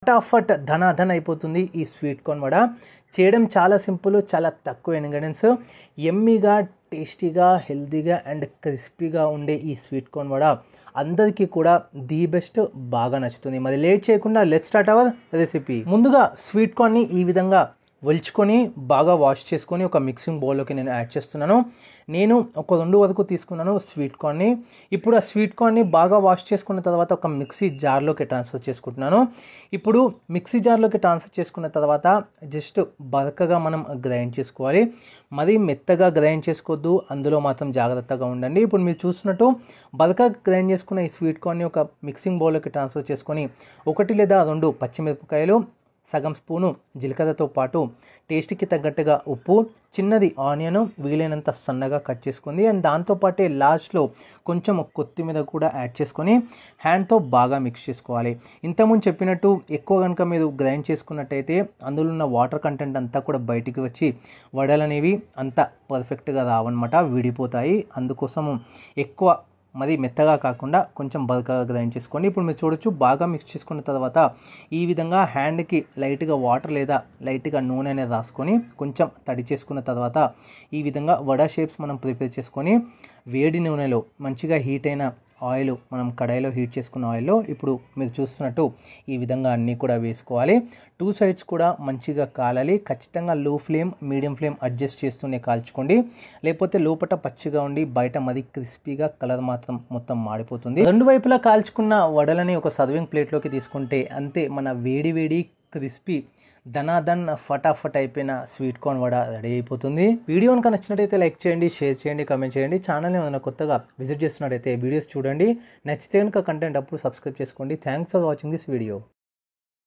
ఫటాఫట్ ధనాధన్ అయిపోతుంది ఈ స్వీట్ కార్న్ వడ. చేయడం చాలా సింపుల్, చాలా తక్కువ ఇంగ్రీడియంట్స్. ఎమ్మీగా, టేస్టీగా, హెల్తీగా అండ్ క్రిస్పీగా ఉండే ఈ స్వీట్ కార్న్ వడ అందరికీ కూడా ది బెస్ట్, బాగా నచ్చుతుంది. మరి లేట్ చేయకుండా లెట్స్ స్టార్ట్ అవర్ రెసిపీ. ముందుగా స్వీట్ కార్న్ని ఈ విధంగా ఒలుచుకొని బాగా వాష్ చేసుకొని ఒక మిక్సింగ్ బౌల్లోకి నేను యాడ్ చేస్తున్నాను. నేను ఒక 2 వరకు తీసుకున్నాను స్వీట్ కార్న్ని. ఇప్పుడు ఆ స్వీట్ కార్న్ని బాగా వాష్ చేసుకున్న తర్వాత ఒక మిక్సీ జార్లోకి ట్రాన్స్ఫర్ చేసుకుంటున్నాను. ఇప్పుడు మిక్సీ జార్లోకి ట్రాన్స్ఫర్ చేసుకున్న తర్వాత జస్ట్ బరకగా మనం గ్రైండ్ చేసుకోవాలి. మరీ మెత్తగా గ్రైండ్ చేసుకోవద్దు, అందులో మాత్రం జాగ్రత్తగా ఉండండి. ఇప్పుడు మీరు చూస్తున్నట్టు బరకగా గ్రైండ్ చేసుకున్న ఈ స్వీట్ కార్న్ని ఒక మిక్సింగ్ బౌల్లోకి ట్రాన్స్ఫర్ చేసుకొని 1 లేదా 2 పచ్చిమిరపకాయలు, సగం స్పూను జీలకర్రతో పాటు టేస్ట్కి తగ్గట్టుగా ఉప్పు, చిన్నది ఆనియన్ వీలైనంత సన్నగా కట్ చేసుకుంది. అండ్ దాంతోపాటే లాస్ట్లో కొంచెం కొత్తిమీర కూడా యాడ్ చేసుకొని హ్యాండ్తో బాగా మిక్స్ చేసుకోవాలి. ఇంతకుముందు చెప్పినట్టు ఎక్కువ కనుక మీరు గ్రైండ్ చేసుకున్నట్టయితే అందులో ఉన్న వాటర్ కంటెంట్ అంతా కూడా బయటికి వచ్చి వడలు అనేవి అంత పర్ఫెక్ట్గా రావన్నమాట, విడిపోతాయి. అందుకోసము ఎక్కువ మరి మెత్తగా కాకుండా కొంచెం బరకగా గ్రైండ్ చేసుకోండి. ఇప్పుడు మీరు చూడొచ్చు బాగా మిక్స్ చేసుకున్న తర్వాత ఈ విధంగా హ్యాండ్కి లైట్గా వాటర్ లేదా లైట్గా నూనె అనేది రాసుకొని కొంచెం తడి చేసుకున్న తర్వాత ఈ విధంగా వడ షేప్స్ మనం ప్రిపేర్ చేసుకొని వేడి నూనెలో మంచిగా హీట్ అయిన ఆయిల్, మనం కడాయిలో హీట్ చేసుకున్న ఆయిల్లో ఇప్పుడు మీరు చూస్తున్నట్టు ఈ విధంగా అన్నీ కూడా వేసుకోవాలి. 2 సైడ్స్ కూడా మంచిగా కాలాలి. ఖచ్చితంగా లో ఫ్లేమ్, మీడియం ఫ్లేమ్ అడ్జస్ట్ చేస్తూనే కాల్చుకోండి, లేకపోతే లోపల పచ్చిగా ఉండి బయట మరీ క్రిస్పీగా కలర్ మాత్రం మొత్తం మాడిపోతుంది. 2 వైపులా కాల్చుకున్న వడలని ఒక సర్వింగ్ ప్లేట్లోకి తీసుకుంటే అంతే, మన వేడి వేడి క్రిస్పీ ధనాధన్ ఫటాఫట్ అయిపోయిన స్వీట్ కార్న్ వడ రెడీ అయిపోతుంది. వీడియో కనుక నచ్చినట్టయితే లైక్ చేయండి, షేర్ చేయండి, కామెంట్ చేయండి. ఛానల్ని ఏమైనా కొత్తగా విజిట్ చేస్తున్నట్టయితే వీడియోస్ చూడండి. నచ్చితే కనుక కంటెంట్ అప్పుడు సబ్స్క్రైబ్ చేసుకోండి. Thanks for watching this video.